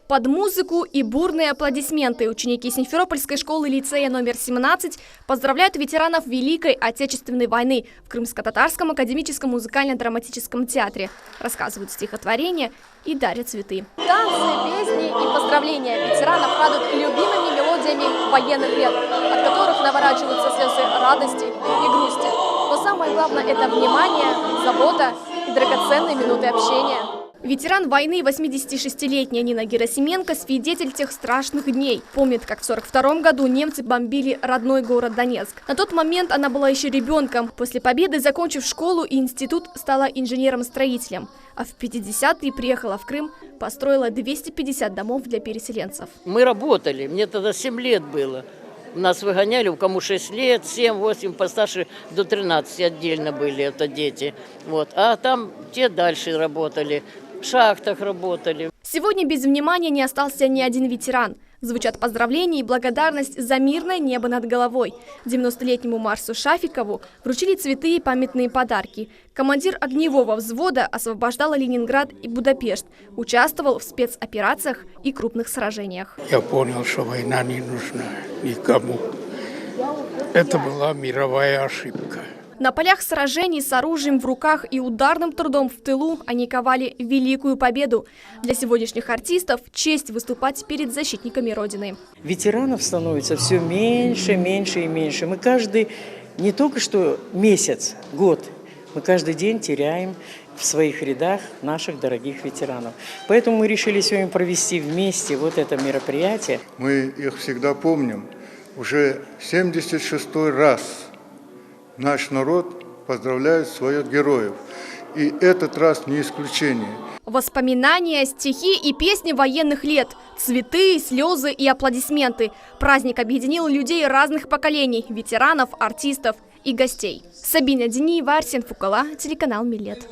Под музыку и бурные аплодисменты ученики Симферопольской школы-лицея номер 17 поздравляют ветеранов Великой Отечественной войны в Крымско-Татарском академическом музыкально-драматическом театре, рассказывают стихотворения и дарят цветы. Танцы, песни и поздравления ветеранов радуют любимыми мелодиями военных лет, от которых наворачиваются слезы радости и грусти. Но самое главное – это внимание, забота и драгоценные минуты общения. Ветеран войны 86-летняя Нина Герасименко – свидетель тех страшных дней. Помнит, как в 1942 году немцы бомбили родной город Донецк. На тот момент она была еще ребенком. После победы, закончив школу и институт, стала инженером-строителем. А в 50-е приехала в Крым, построила 250 домов для переселенцев. Мы работали, мне тогда 7 лет было. Нас выгоняли, у кому 6 лет, 7-8, постарше до 13 отдельно были это дети. Вот. А там те дальше работали, в шахтах работали. Сегодня без внимания не остался ни один ветеран. Звучат поздравления и благодарность за мирное небо над головой. 90-летнему Марсу Шафикову вручили цветы и памятные подарки. Командир огневого взвода освобождал Ленинград и Будапешт. Участвовал в спецоперациях и крупных сражениях. Я понял, что война не нужна никому. Это была мировая ошибка. На полях сражений с оружием в руках и ударным трудом в тылу они ковали великую победу. Для сегодняшних артистов честь выступать перед защитниками Родины. Ветеранов становится все меньше, меньше и меньше. Мы каждый, не только что месяц, год, мы каждый день теряем в своих рядах наших дорогих ветеранов. Поэтому мы решили сегодня провести вместе вот это мероприятие. Мы их всегда помним. Уже 76-й раз наш народ поздравляет своих героев. И этот раз не исключение. Воспоминания, стихи и песни военных лет, цветы, слезы и аплодисменты. Праздник объединил людей разных поколений, ветеранов, артистов и гостей. Сабина Дениева, Арсен Фукала, телеканал Милет.